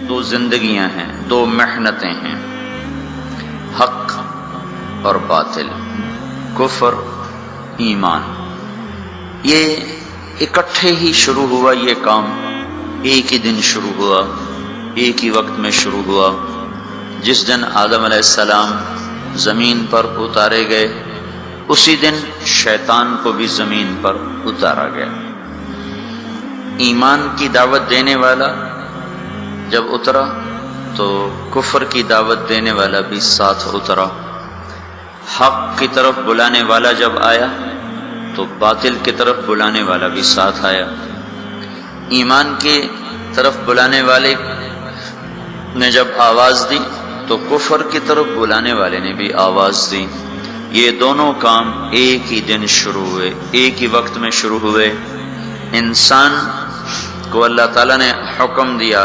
دو زندگیاں ہیں، دو محنتیں ہیں، حق اور باطل، کفر ایمان۔ یہ اکٹھے ہی شروع ہوا، یہ کام ایک ہی دن شروع ہوا، ایک ہی وقت میں شروع ہوا۔ جس دن آدم علیہ السلام زمین پر اتارے گئے، اسی دن شیطان کو بھی زمین پر اتارا گیا۔ ایمان کی دعوت دینے والا جب اترا تو کفر کی دعوت دینے والا بھی ساتھ اترا۔ حق کی طرف بلانے والا جب آیا تو باطل کی طرف بلانے والا بھی ساتھ آیا۔ ایمان کی طرف بلانے والے نے جب آواز دی تو کفر کی طرف بلانے والے نے بھی آواز دی۔ یہ دونوں کام ایک ہی دن شروع ہوئے، ایک ہی وقت میں شروع ہوئے۔ انسان کو اللہ تعالیٰ نے حکم دیا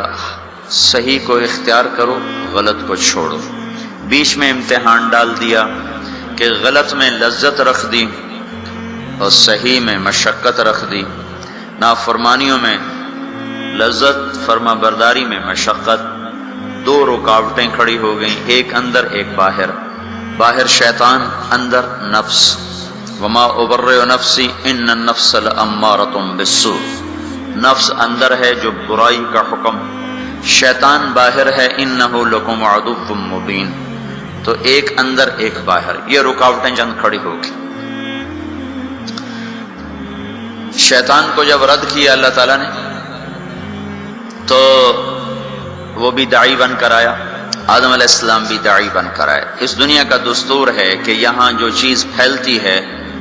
صحیح کو اختیار کرو، غلط کو چھوڑو۔ بیچ میں امتحان ڈال دیا کہ غلط میں لذت رکھ دی اور صحیح میں مشقت رکھ دی۔ نافرمانیوں میں لذت، فرما برداری میں مشقت۔ دو رکاوٹیں کھڑی ہو گئیں، ایک اندر ایک باہر۔ باہر شیطان، اندر نفس۔ وما ابرئ نفسی ان النفس لامارۃ بالسوء۔ نفس اندر ہے جو برائی کا حکم، شیطان باہر ہے انہ لکم عدو مبین۔ تو ایک اندر ایک باہر، یہ رکاوٹیں چند کھڑی ہو گئی۔ شیطان کو جب رد کیا اللہ تعالیٰ نے تو وہ بھی داعی بن کر آیا، آدم علیہ السلام بھی داعی بن کر آئے۔ اس دنیا کا دستور ہے کہ یہاں جو چیز پھیلتی ہے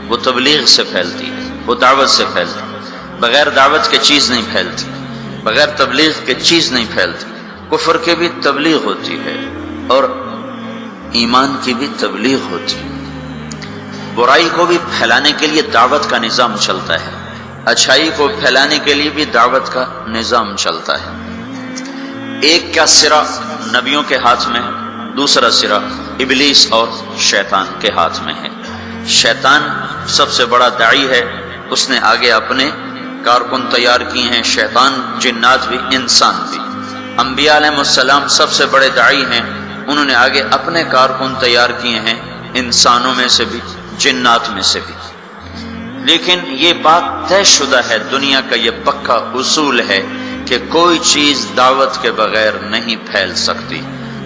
وہ تبلیغ سے پھیلتی ہے، وہ دعوت سے پھیلتی ہے۔ بغیر دعوت کے چیز نہیں پھیلتی، بغیر تبلیغ کے چیز نہیں پھیلتی۔ کفر کی بھی تبلیغ ہوتی ہے اور ایمان کی بھی تبلیغ ہوتی ہے۔ برائی کو بھی پھیلانے کے لیے دعوت کا نظام چلتا ہے، اچھائی کو پھیلانے کے لیے بھی دعوت کا نظام چلتا ہے۔ ایک کا سرا نبیوں کے ہاتھ میں ہے، دوسرا سرا ابلیس اور شیطان کے ہاتھ میں ہے۔ شیطان سب سے بڑا داعی ہے، اس نے آگے اپنے کارکن تیار کیے ہیں، شیطان، جنات بھی، انسان بھی۔ انبیاء علیہ السلام سب سے بڑے داعی ہیں، انہوں نے آگے اپنے کارکن تیار کیے ہیں، انسانوں میں سے بھی، جنات میں سے بھی۔ لیکن یہ بات طے شدہ ہے، دنیا کا یہ پکا اصول ہے کہ کوئی چیز دعوت کے بغیر نہیں پھیل سکتی۔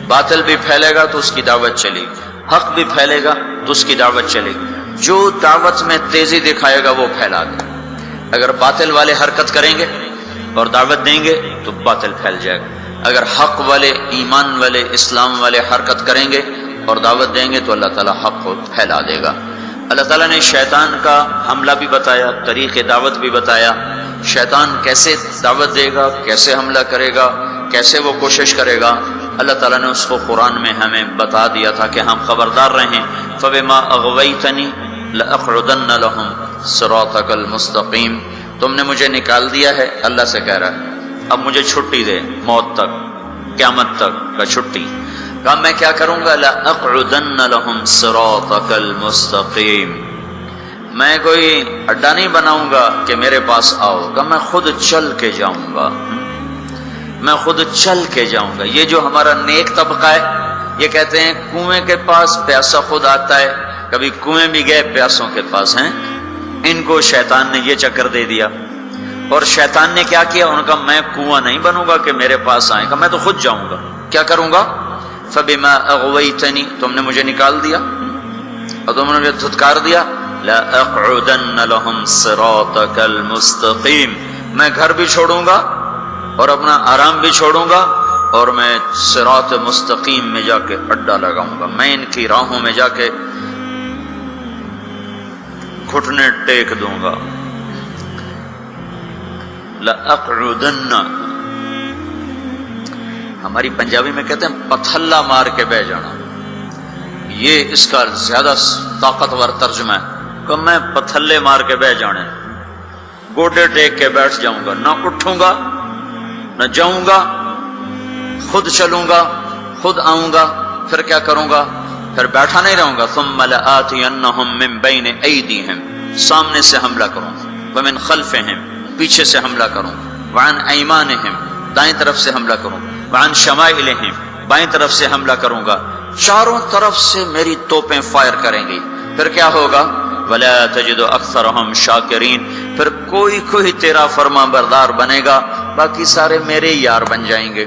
باطل بھی پھیلے گا تو اس کی دعوت چلے گی، حق بھی پھیلے گا تو اس کی دعوت چلے گی۔ جو دعوت میں تیزی دکھائے گا وہ پھیلا دے۔ اگر باطل والے حرکت کریں گے اور دعوت دیں گے تو باطل پھیل جائے گا، اگر حق والے، ایمان والے، اسلام والے حرکت کریں گے اور دعوت دیں گے تو اللہ تعالیٰ حق کو پھیلا دے گا۔ اللہ تعالیٰ نے شیطان کا حملہ بھی بتایا، طریق دعوت بھی بتایا، شیطان کیسے دعوت دے گا، کیسے حملہ کرے گا، کیسے وہ کوشش کرے گا۔ اللہ تعالیٰ نے اس کو قرآن میں ہمیں بتا دیا تھا کہ ہم خبردار رہیں۔ فَبِمَا أَغْوَيْتَنِي لَأَقْعُدَنَّ لَهُمْ صِرَاطَكَ الْمُسْتَقِيمَ۔ تم نے مجھے نکال دیا ہے، اللہ سے کہہ رہا ہے، اب مجھے چھٹی دے، موت تک، قیامت تک کا چھٹی۔ کہا میں کیا کروں گا؟ لَأَقْعُدَنَّ لَهُمْ صِرَاطَكَ الْمُسْتَقِيمَ۔ میں کوئی اڈا نہیں بناؤں گا کہ میرے پاس آؤ، کہ میں خود چل کے جاؤں گا، میں خود چل کے جاؤں گا۔ یہ جو ہمارا نیک طبقہ ہے یہ کہتے ہیں کنویں کے پاس پیاسا خود آتا ہے، کبھی کنویں بھی گئے پیاسوں کے پاس ہیں۔ ان کو شیطان نے یہ چکر دے دیا، اور شیطان نے کیا کیا؟ ان کا میں کنواں نہیں بنوں گا کہ میرے پاس آئیں گا، میں تو خود جاؤں گا۔ کیا کروں گا؟ فَبِمَا أَغْوَيْتَنِي، تم نے مجھے نکال دیا اور تم نے مجھے دھتکار دیا، لَأَقْعُدَنَّ لَهُمْ صِرَاطَكَ الْمُسْتَقِيمَ، میں گھر بھی چھوڑوں گا اور اپنا آرام بھی چھوڑوں گا اور میں صراط مستقیم میں جا کے اڈا لگاؤں گا، میں ان کی راہوں میں جا کے گھٹنے ٹیک دوں گا۔ لَأَقْعُدَنَّ، ہماری پنجابی میں کہتے ہیں پتھلا مار کے بہ جانا، یہ اس کا زیادہ طاقتور ترجمہ ہے کہ میں پتھلے مار کے بہ جانے، گوڈے ٹیک کے بیٹھ جاؤں گا، نہ اٹھوں گا نہ جاؤں گا، خود چلوں گا، خود آؤں گا۔ پھر کیا کروں گا؟ پھر بیٹھا نہیں رہوں گا۔ ثم لآتینہم من بین ایدیہم، سامنے سے حملہ کروں، ومن خلفہم، پیچھے سے حملہ کروں، وعن ایمانہم، دائیں طرف سے حملہ کروں، وعن شمائلہم، بائیں طرف سے حملہ کروں گا، چاروں طرف سے میری توپیں فائر کریں گی، پھر کیا ہوگا؟ ولا تجد اکثرہم شاکرین، پھر کوئی تیرا فرما بردار بنے گا، باقی سارے میرے یار بن جائیں گے۔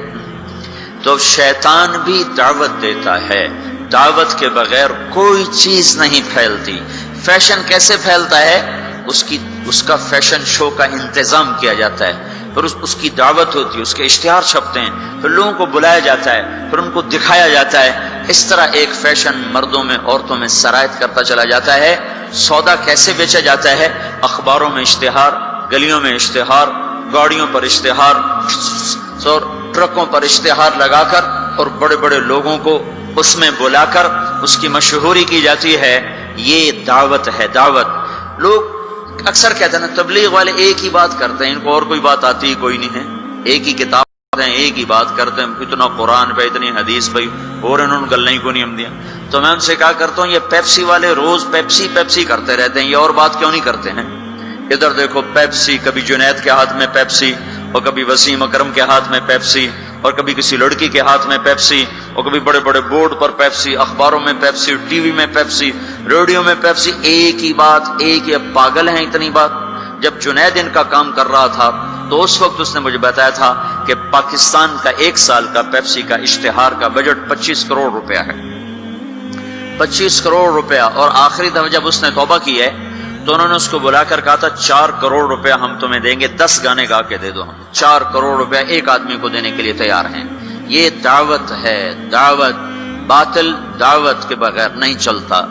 تو شیطان بھی دعوت دیتا ہے، دعوت کے بغیر کوئی چیز نہیں پھیلتی۔ فیشن کیسے پھیلتا ہے؟ اس کا فیشن شو کا انتظام کیا جاتا ہے، پھر اس کی دعوت ہوتی ہے، اس کے اشتہار چھپتے ہیں، پھر لوگوں کو بلایا جاتا ہے، پھر ان کو دکھایا جاتا ہے۔ اس طرح ایک فیشن مردوں میں عورتوں میں سرایت کرتا چلا جاتا ہے۔ سودا کیسے بیچا جاتا ہے؟ اخباروں میں اشتہار، گلیوں میں اشتہار، گاڑیوں پر اشتہار، اور ٹرکوں پر اشتہار لگا کر، اور بڑے بڑے لوگوں کو اس میں بلا کر اس کی مشہوری کی جاتی ہے۔ یہ دعوت ہے، دعوت۔ لوگ اکثر کہتے ہیں نا تبلیغ والے ایک ہی بات کرتے ہیں، ان کو اور کوئی بات آتی کوئی نہیں ہے، ایک ہی کتاب ہیں، ایک ہی بات کرتے ہیں، اتنا قرآن پہ، اتنی حدیث پہ، اور انہوں نے گلیں کو نہیں ہم دیا۔ تو میں ان سے کہا کرتا ہوں، یہ پیپسی والے روز پیپسی کرتے رہتے ہیں، یہ اور بات کیوں نہیں کرتے ہیں؟ ادھر دیکھو پیپسی، کبھی جنید کے ہاتھ میں پیپسی، اور کبھی وسیم اکرم کے ہاتھ میں پیپسی، اور کبھی کسی لڑکی کے ہاتھ میں پیپسی، اور کبھی بڑے بڑے بورڈ پر پیپسی، اخباروں میں پیپسی، ٹی وی میں پیپسی، ریڈیو میں پیپسی، ایک ہی بات، ایک ہی۔ پاگل ہیں اتنی بات۔ جب جنید ان کا کام کر رہا تھا تو اس وقت اس نے مجھے بتایا تھا کہ پاکستان کا ایک سال کا پیپسی کا اشتہار کا بجٹ 25 کروڑ روپیہ ہے، 25 کروڑ روپیہ۔ اور آخری دفعہ جب اس نے توبہ کی ہے تو انہوں نے اس کو بلا کر کہا تھا 4 کروڑ روپیہ ہم تمہیں دیں گے، 10 گانے گا کے دے دو، ہم 4 کروڑ روپیہ ایک آدمی کو دینے کے لیے تیار ہیں۔ یہ دعوت ہے، دعوت۔ باطل دعوت کے بغیر نہیں چلتا،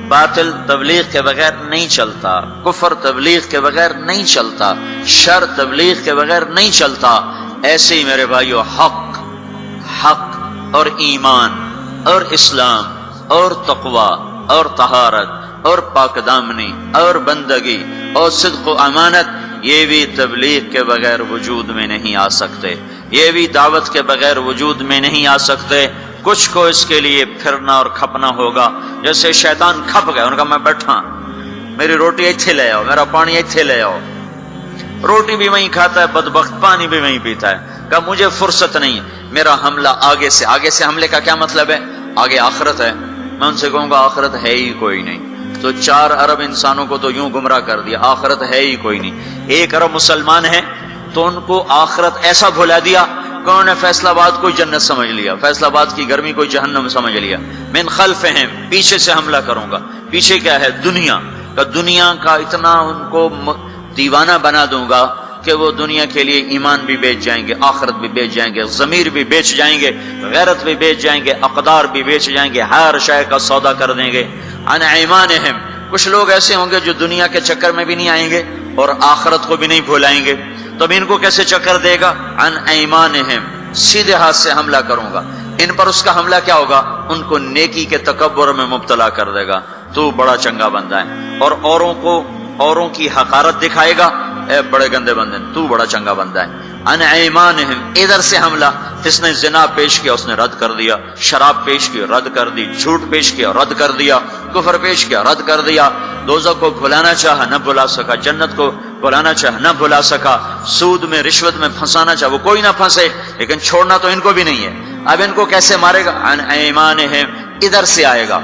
باطل تبلیغ کے بغیر نہیں چلتا، کفر تبلیغ کے بغیر نہیں چلتا، شر تبلیغ کے بغیر نہیں چلتا۔ ایسے ہی میرے بھائیو، حق اور ایمان اور اسلام اور تقوی اور طہارت اور پاک دامنی اور بندگی اور صدق و امانت، یہ بھی تبلیغ کے بغیر وجود میں نہیں آ سکتے، یہ بھی دعوت کے بغیر وجود میں نہیں آ سکتے۔ کچھ کو اس کے لیے پھرنا اور کھپنا ہوگا۔ جیسے شیطان کھپ گئے، ان کا میں بیٹھا، میری روٹی ایتھے لے آؤ، میرا پانی ایتھے لے آؤ۔ روٹی بھی وہیں کھاتا ہے بدبخت، پانی بھی وہیں پیتا ہے۔ کہا مجھے فرصت نہیں، میرا حملہ آگے سے۔ آگے سے حملے کا کیا مطلب ہے؟ آگے آخرت ہے۔ میں ان سے کہوں گا آخرت ہے ہی کوئی نہیں، تو 4 ارب انسانوں کو تو یوں گمراہ کر دیا، آخرت ہے ہی کوئی نہیں۔ 1 ارب مسلمان ہیں تو ان کو آخرت ایسا بھلا دیا کہ انہوں نے فیصل آباد کو جنت سمجھ لیا، فیصل آباد کی گرمی کو جہنم سمجھ لیا۔ من خلفہم، پیچھے سے حملہ کروں گا۔ پیچھے کیا ہے؟ دنیا کا اتنا ان کو دیوانہ بنا دوں گا کہ وہ دنیا کے لیے ایمان بھی بیچ جائیں گے، آخرت بھی بیچ جائیں گے، ضمیر بھی بیچ جائیں گے، غیرت بھی بیچ جائیں گے، اقدار بھی بیچ جائیں گے، ہر شے کا سودا کر دیں گے۔ عن ایمانہم، کچھ لوگ ایسے ہوں گے جو دنیا کے چکر میں بھی نہیں آئیں گے اور آخرت کو بھی نہیں بھولائیں گے، تو اب ان کو کیسے چکر دے گا؟ عن ایمانہم، سیدھے ہاتھ سے حملہ کروں گا ان پر۔ اس کا حملہ کیا ہوگا؟ ان کو نیکی کے تکبر میں مبتلا کر دے گا، تو بڑا چنگا بندہ ہے، اور اوروں کی حقارت دکھائے گا، اے بڑے گندے بندے، تو بڑا چنگا بندہ ہے۔ عن ایمانہم، ادھر سے حملہ، جس نے زنا پیش کیا اس نے رد کر دیا، شراب پیش کی رد کر دی، جھوٹ پیش کیا رد کر دیا، کفر پیش کیا رد کر دیا، دوزخ کو بھلانا چاہا نہ بھلا سکا، جنت کو بھلانا چاہا نہ بھلا سکا، سود میں رشوت میں پھنسانا چاہا وہ کوئی نہ پھنسے، لیکن چھوڑنا تو ان کو بھی نہیں ہے۔ اب ان کو کیسے مارے گا؟ عن ایمانہم، ادھر سے آئے گا۔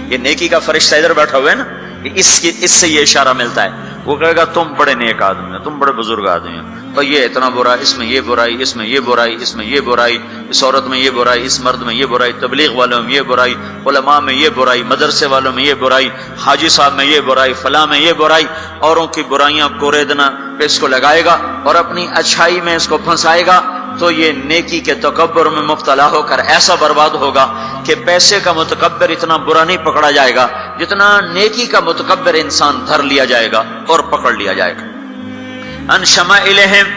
یہ نیکی کا فرشتہ ادھر بیٹھا ہوا ہے نا، اس سے یہ اشارہ ملتا ہے۔ وہ کہے گا تم بڑے نیک آدمی ہیں، تم بڑے بزرگ آدمی ہیں، تو یہ اتنا برا، اس میں یہ برائی، اس میں یہ برائی، اس میں یہ برائی، اس عورت میں یہ برائی، اس مرد میں یہ برائی، تبلیغ والوں میں یہ برائی، علماء میں یہ برائی، مدرسے والوں میں یہ برائی، حاجی صاحب میں یہ برائی، فلاں میں یہ برائی۔ اوروں کی برائیاں کوریدنا پہ اس کو لگائے گا اور اپنی اچھائی میں اس کو پھنسائے گا، تو یہ نیکی کے تکبر میں مبتلا ہو کر ایسا برباد ہوگا کہ پیسے کا متکبر اتنا برا نہیں پکڑا جائے گا جتنا نیکی کا متکبر انسان دھر لیا جائے گا اور پکڑ لیا جائے گا۔ ان شمائلہم،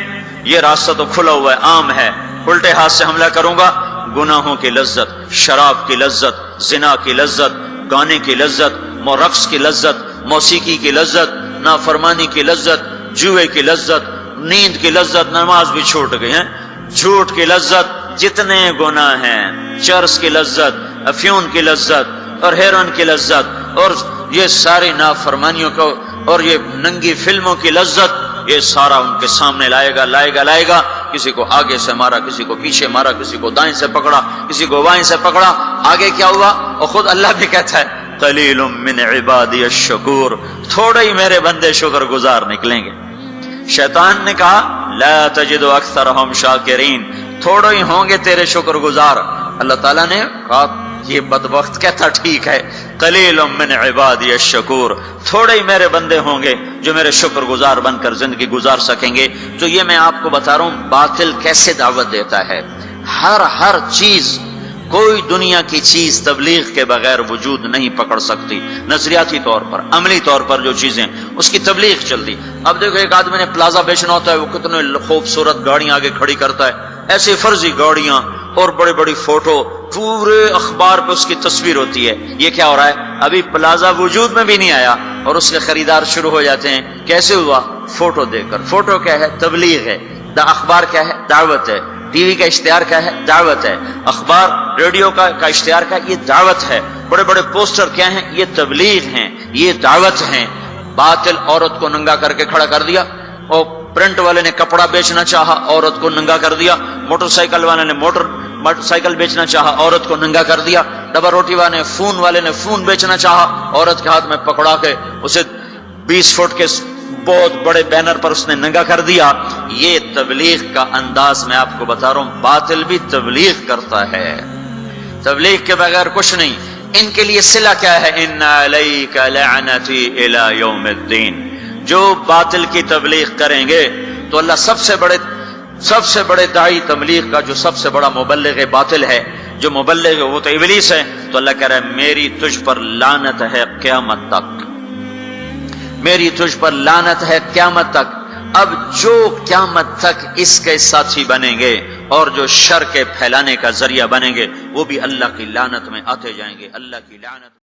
یہ راستہ تو کھلا ہوا ہے، عام ہے۔ الٹے ہاتھ سے حملہ کروں گا، گناہوں کی لذت، شراب کی لذت، زنا کی لذت، گانے کی لذت، رقص کی لذت، موسیقی کی لذت، نافرمانی کی لذت، جوئے کی لذت، نیند کی لذت، نماز بھی چھوٹ گئی ہیں، جھوٹ کی لذت، جتنے گناہ ہیں، چرس کی لذت، افیون کی لذت اور ہیرون کی لذت، اور یہ ساری نافرمانیوں کو اور یہ ننگی فلموں کی لذت، یہ سارا ان کے سامنے لائے گا کسی کو آگے سے مارا، کسی کو پیچھے مارا، کسی کو دائیں سے پکڑا، کسی کو بائیں سے پکڑا، آگے کیا ہوا؟ اور خود اللہ بھی کہتا ہے قلیل من عبادی الشکور، تھوڑے ہی میرے بندے شکر گزار نکلیں گے۔ شیطان نے کہا لا تجد اکثرهم شاکرین، تھوڑے ہی ہوں گے تیرے شکر گزار۔ اللہ تعالیٰ نے کہا یہ بدبخت کہتا ٹھیک ہے، قلیل من عبادی الشکور، تھوڑے ہی میرے بندے ہوں گے جو میرے شکر گزار بن کر زندگی گزار سکیں گے۔ تو یہ میں آپ کو بتا رہا ہوں باطل کیسے دعوت دیتا ہے۔ ہر چیز، کوئی دنیا کی چیز تبلیغ کے بغیر وجود نہیں پکڑ سکتی، نظریاتی طور پر، عملی طور پر جو چیزیں اس کی تبلیغ چلتی۔ اب دیکھو ایک آدمی نے پلازا بیچنا ہوتا ہے، وہ کتنے خوبصورت گاڑیاں آگے کھڑی کرتا ہے، ایسی فرضی گاڑیاں اور بڑی بڑی فوٹو، پورے اخبار پہ اس کی تصویر ہوتی ہے۔ یہ کیا ہو رہا ہے؟ ابھی پلازا وجود میں بھی نہیں آیا اور اس کے خریدار شروع ہو جاتے ہیں۔ کیسے ہوا؟ فوٹو دیکھ کر۔ فوٹو کیا ہے؟ تبلیغ ہے۔ اخبار کیا ہے؟ دعوت ہے۔ ٹی وی کا اشتہار کیا ہے؟ دعوت ہے۔ اخبار ریڈیو کا اشتہار کا یہ دعوت ہے۔ بڑے بڑے پوسٹر کیا ہیں؟ یہ تبلیغ ہیں، یہ دعوت ہیں۔ باطل عورت کو ننگا کر کے کھڑا کر دیا، اور پرنٹ والے نے کپڑا بیچنا چاہا، عورت کو ننگا کر دیا۔ موٹر سائیکل والے نے موٹر سائیکل بیچنا چاہا، عورت کو ننگا کر دیا۔ ڈبا روٹی والے نے فون بیچنا چاہا، عورت کے ہاتھ میں پکڑا کے اسے 20 فٹ کے بہت بڑے بینر پر اس نے ننگا کر دیا۔ یہ تبلیغ کا انداز میں آپ کو بتا رہا ہوں، باطل بھی تبلیغ کرتا ہے، تبلیغ کے بغیر کچھ نہیں۔ ان کے لیے صلہ کیا ہے؟ ان علیک لعنتی الی یوم الدین۔ جو باطل کی تبلیغ کریں گے تو اللہ سب سے بڑے داعی تبلیغ کا، جو سب سے بڑا مبلغ باطل ہے، جو مبلغ ہے وہ تو ابلیس ہے، تو اللہ کہہ رہا ہے میری تجھ پر لعنت ہے قیامت تک، میری تجھ پر لعنت ہے قیامت تک۔ اب جو قیامت تک اس کے ساتھی بنیں گے اور جو شر کے پھیلانے کا ذریعہ بنیں گے، وہ بھی اللہ کی لعنت میں آتے جائیں گے، اللہ کی لعنت۔